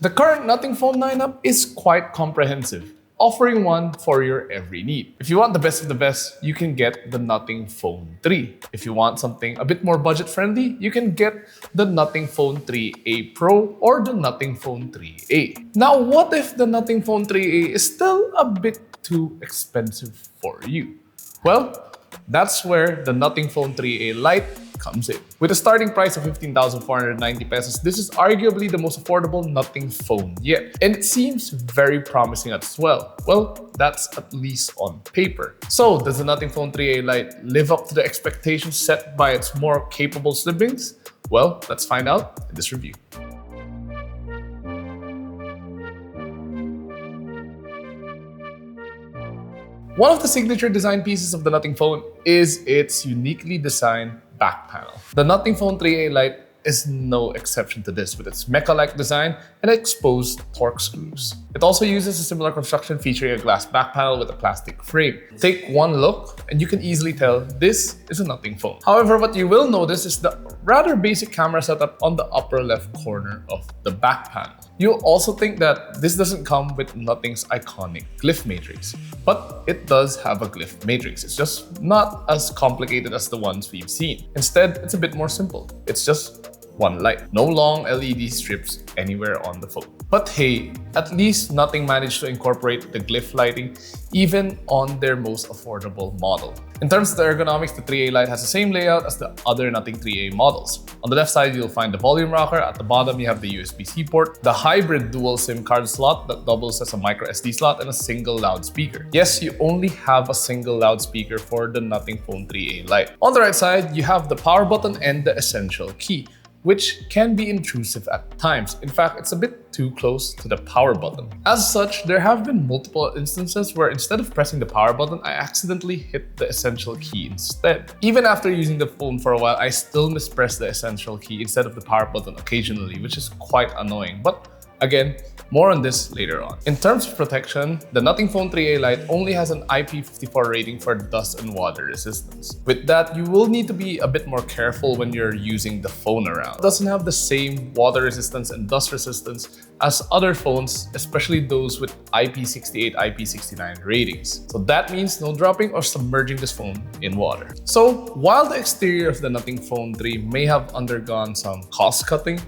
The current Nothing phone lineup is quite comprehensive, offering one for your every need. If you want the best of the best, you can get the Nothing Phone 3. If you want something a bit more budget-friendly, you can get the Nothing Phone 3A Pro or the Nothing Phone 3A. Now, what if the Nothing Phone 3A is still a bit too expensive for you? Well, that's where the Nothing Phone 3A Lite comes in. With a starting price of 15,490 pesos, this is arguably the most affordable Nothing phone yet. And it seems very promising as well. Well, that's at least on paper. So, does the Nothing Phone 3A Lite live up to the expectations set by its more capable siblings? Well, let's find out in this review. One of the signature design pieces of the Nothing phone is its uniquely designed back panel. The Nothing Phone 3A Lite is no exception to this with its mecha-like design and exposed torque screws. It also uses a similar construction featuring a glass back panel with a plastic frame. Take one look and you can easily tell this is a Nothing phone. However, what you will notice is the rather basic camera setup on the upper left corner of the back panel. You'll also think that this doesn't come with Nothing's iconic glyph matrix, but it does have a glyph matrix. It's just not as complicated as the ones we've seen. Instead, it's a bit more simple. It's just one light. No long LED strips anywhere on the phone. But hey, at least Nothing managed to incorporate the glyph lighting even on their most affordable model. In terms of the ergonomics, the 3A Lite has the same layout as the other Nothing 3A models. On the left side, you'll find the volume rocker. At the bottom, you have the USB-C port, the hybrid dual SIM card slot that doubles as a micro SD slot, and a single loudspeaker. Yes, you only have a single loudspeaker for the Nothing Phone 3A Lite. On the right side, you have the power button and the essential key, which can be intrusive at times. In fact, it's a bit too close to the power button. As such, there have been multiple instances where instead of pressing the power button, I accidentally hit the essential key instead. Even after using the phone for a while, I still mispress the essential key instead of the power button occasionally, which is quite annoying. But again, more on this later on. In terms of protection, the Nothing Phone 3A Lite only has an IP54 rating for dust and water resistance. With that, you will need to be a bit more careful when you're using the phone around. It doesn't have the same water resistance and dust resistance as other phones, especially those with IP68, IP69 ratings. So that means no dropping or submerging this phone in water. So while the exterior of the Nothing Phone 3 may have undergone some cost cutting,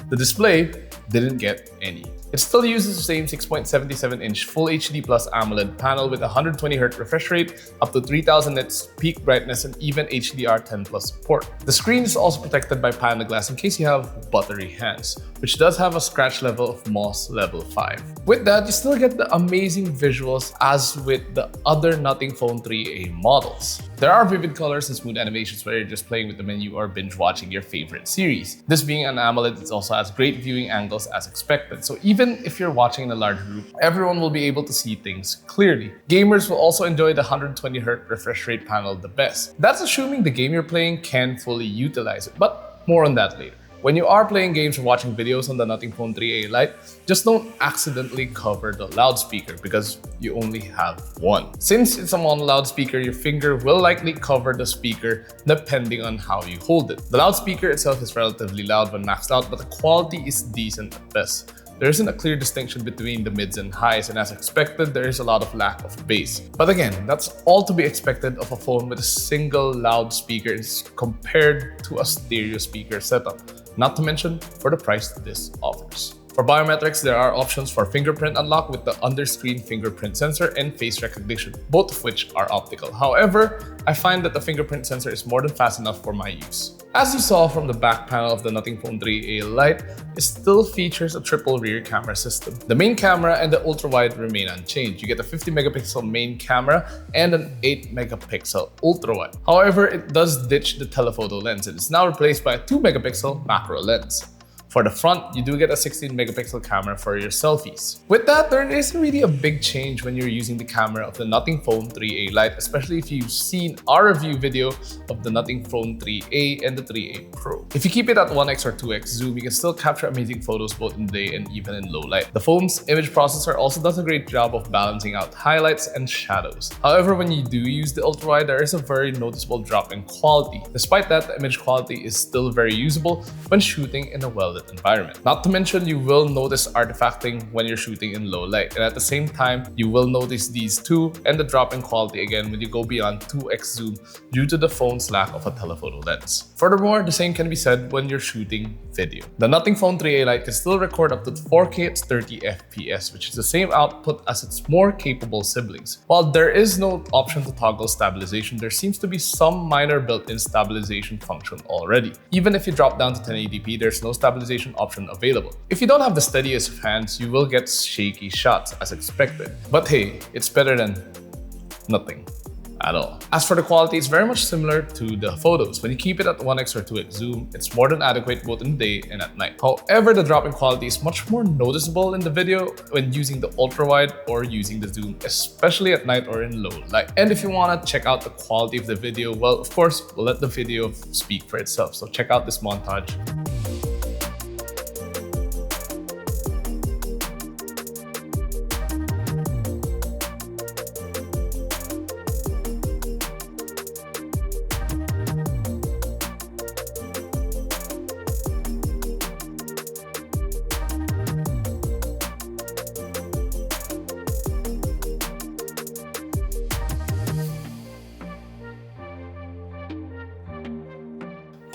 the display didn't get any. It still uses the same 6.77-inch Full HD Plus AMOLED panel with 120Hz refresh rate, up to 3000 nits peak brightness, and even HDR10+ support. The screen is also protected by Panda Glass in case you have buttery hands, which does have a scratch level of Moss Level 5. With that, you still get the amazing visuals as with the other Nothing Phone 3A models. There are vivid colors and smooth animations where you're just playing with the menu or binge watching your favorite series. This being an AMOLED, it also has great viewing angles as expected. So even if you're watching in a large group, everyone will be able to see things clearly. Gamers will also enjoy the 120Hz refresh rate panel the best. That's assuming the game you're playing can fully utilize it, but more on that later. When you are playing games or watching videos on the Nothing Phone 3A Lite, just don't accidentally cover the loudspeaker because you only have one. Since it's a mono loudspeaker, your finger will likely cover the speaker depending on how you hold it. The loudspeaker itself is relatively loud when maxed out, but the quality is decent at best. There isn't a clear distinction between the mids and highs, and as expected, there is a lot of lack of bass. But again, that's all to be expected of a phone with a single loudspeaker compared to a stereo speaker setup, not to mention for the price this offers. For biometrics, there are options for fingerprint unlock with the under-screen fingerprint sensor and face recognition, both of which are optical. However, I find that the fingerprint sensor is more than fast enough for my use. As you saw from the back panel of the Nothing Phone 3A Lite, it still features a triple rear camera system. The main camera and the ultra-wide remain unchanged. You get a 50-megapixel main camera and an 8-megapixel ultra-wide. However, it does ditch the telephoto lens and is now replaced by a 2-megapixel macro lens. For the front, you do get a 16-megapixel camera for your selfies. With that, there isn't really a big change when you're using the camera of the Nothing Phone 3A Lite, especially if you've seen our review video of the Nothing Phone 3A and the 3A Pro. If you keep it at 1x or 2x zoom, you can still capture amazing photos both in day and even in low light. The phone's image processor also does a great job of balancing out highlights and shadows. However, when you do use the ultra-wide, there is a very noticeable drop in quality. Despite that, the image quality is still very usable when shooting in a well-lit well-lit environment. Not to mention, you will notice artifacting when you're shooting in low light, and at the same time, you will notice these too, and the drop in quality again when you go beyond 2x zoom due to the phone's lack of a telephoto lens. Furthermore, the same can be said when you're shooting video. The Nothing Phone 3a Lite can still record up to 4K at 30 FPS, which is the same output as its more capable siblings. While there is no option to toggle stabilization, there seems to be some minor built-in stabilization function already. Even if you drop down to 1080p, there's no stabilization option available. If you don't have the steadiest of hands, you will get shaky shots as expected. But hey, it's better than nothing at all. As for the quality, it's very much similar to the photos. When you keep it at 1x or 2x zoom, it's more than adequate both in the day and at night. However, the drop in quality is much more noticeable in the video when using the ultra-wide or using the zoom, especially at night or in low light. And if you want to check out the quality of the video, well, of course, we'll let the video speak for itself. So check out this montage.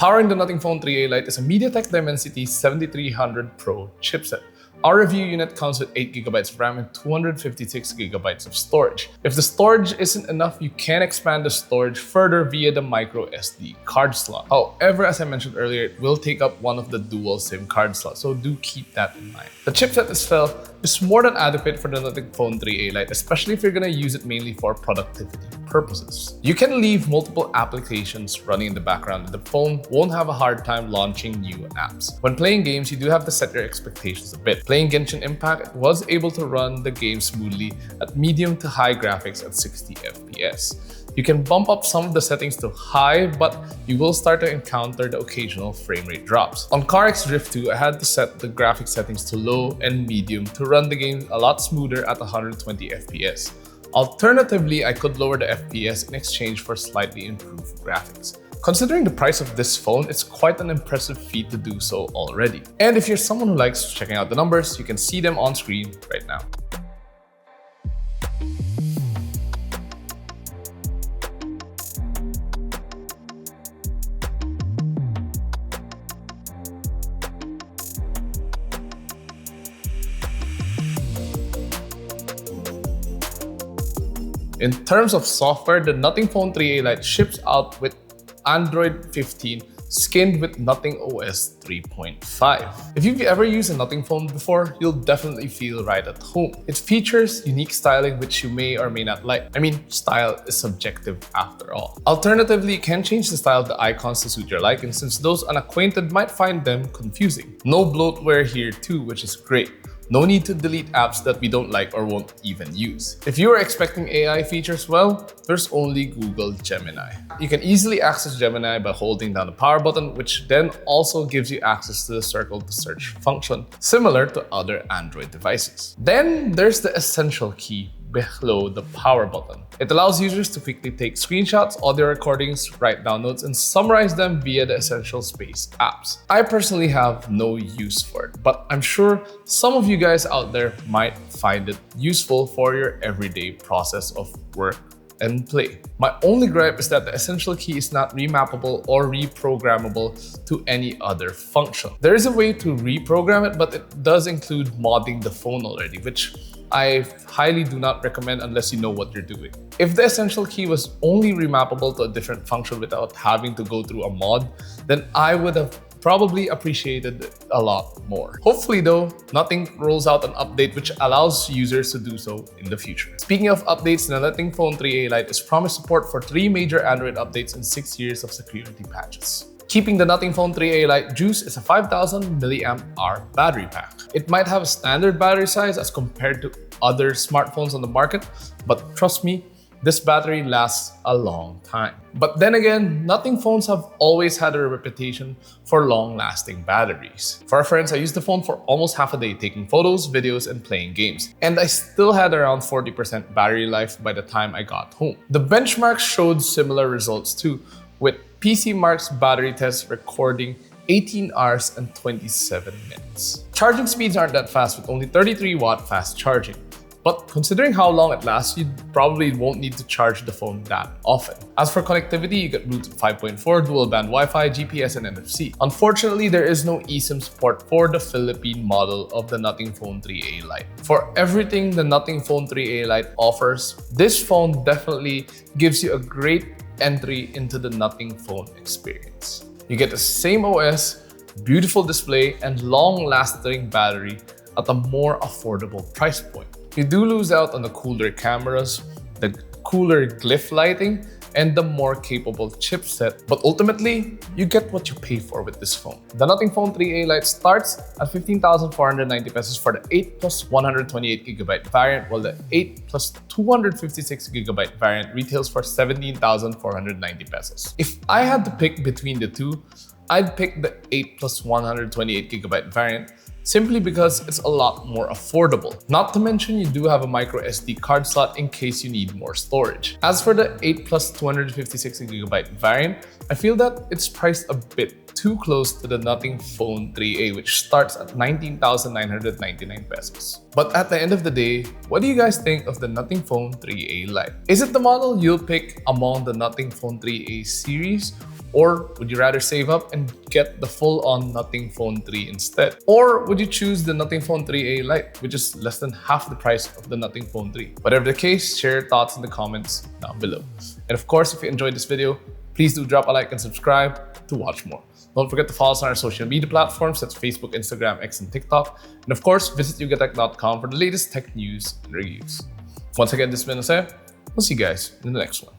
Powering the Nothing Phone 3a Lite is a MediaTek Dimensity 7300 Pro chipset. Our review unit comes with 8GB of RAM and 256GB of storage. If the storage isn't enough, you can expand the storage further via the micro SD card slot. However, as I mentioned earlier, it will take up one of the dual SIM card slots, so do keep that in mind. The chipset itself is more than adequate for the Nothing Phone 3a Lite, especially if you're gonna use it mainly for productivity purposes. You can leave multiple applications running in the background and the phone won't have a hard time launching new apps. When playing games, you do have to set your expectations a bit. Playing Genshin Impact, it was able to run the game smoothly at medium to high graphics at 60 FPS. You can bump up some of the settings to high, but you will start to encounter the occasional frame rate drops. On CarX Drift 2, I had to set the graphics settings to low and medium to run the game a lot smoother at 120 FPS. Alternatively, I could lower the FPS in exchange for slightly improved graphics. Considering the price of this phone, it's quite an impressive feat to do so already. And if you're someone who likes checking out the numbers, you can see them on screen right now. In terms of software, the Nothing Phone 3a Lite ships out with Android 15 skinned with Nothing OS 3.5. If you've ever used a Nothing phone before, you'll definitely feel right at home. It features unique styling which you may or may not like. I mean, style is subjective after all. Alternatively, you can change the style of the icons to suit your liking, since those unacquainted might find them confusing. No bloatware here too, which is great. No need to delete apps that we don't like or won't even use. If you are expecting AI features, well, there's only Google Gemini. You can easily access Gemini by holding down the power button, which then also gives you access to the circle to search function, similar to other Android devices. Then there's the essential key below the power button. It allows users to quickly take screenshots, audio recordings, write down notes, and summarize them via the Essential Space apps. I personally have no use for it, but I'm sure some of you guys out there might find it useful for your everyday process of work and play. My only gripe is that the essential key is not remappable or reprogrammable to any other function. There is a way to reprogram it, but it does include modding the phone already, which I highly do not recommend unless you know what you're doing. If the essential key was only remappable to a different function without having to go through a mod, then I would have probably appreciated it a lot more. Hopefully though, Nothing rolls out an update which allows users to do so in the future. Speaking of updates, the Nothing Phone 3a Lite is promised support for 3 major Android updates and 6 years of security patches. Keeping the Nothing Phone 3a Lite juice is a 5000 mAh battery pack. It might have a standard battery size as compared to other smartphones on the market, but trust me, this battery lasts a long time. But then again, Nothing phones have always had a reputation for long-lasting batteries. For reference, I used the phone for almost half a day taking photos, videos, and playing games. And I still had around 40% battery life by the time I got home. The benchmarks showed similar results too, with PC Mark's battery test recording 18 hours and 27 minutes. Charging speeds aren't that fast with only 33-watt fast charging. But considering how long it lasts, you probably won't need to charge the phone that often. As for connectivity, you get Bluetooth 5.4, dual-band Wi-Fi, GPS, and NFC. Unfortunately, there is no eSIM support for the Philippine model of the Nothing Phone 3A Lite. For everything the Nothing Phone 3A Lite offers, this phone definitely gives you a great entry into the Nothing Phone experience. You get the same OS, beautiful display, and long-lasting battery at a more affordable price point. You do lose out on the cooler cameras, the cooler glyph lighting, and the more capable chipset, but ultimately, you get what you pay for with this phone. The Nothing Phone 3A Lite starts at 15,490 pesos for the 8 plus 128GB variant, while the 8 plus 256GB variant retails for 17,490 pesos. If I had to pick between the two, I'd pick the 8 plus 128GB variant, simply because it's a lot more affordable. Not to mention, you do have a micro SD card slot in case you need more storage. As for the 8 plus 256GB variant, I feel that it's priced a bit too close to the Nothing Phone 3A, which starts at 19,999 pesos. But at the end of the day, what do you guys think of the Nothing Phone 3A Lite? Is it the model you'll pick among the Nothing Phone 3A series? Or would you rather save up and get the full-on Nothing Phone 3 instead? Or would you choose the Nothing Phone 3A Lite, which is less than half the price of the Nothing Phone 3? Whatever the case, share your thoughts in the comments down below. And of course, if you enjoyed this video, please do drop a like and subscribe to watch more. Don't forget to follow us on our social media platforms, that's Facebook, Instagram, X, and TikTok. And of course, visit yugatech.com for the latest tech news and reviews. Once again, this has been Jose. We'll see you guys in the next one.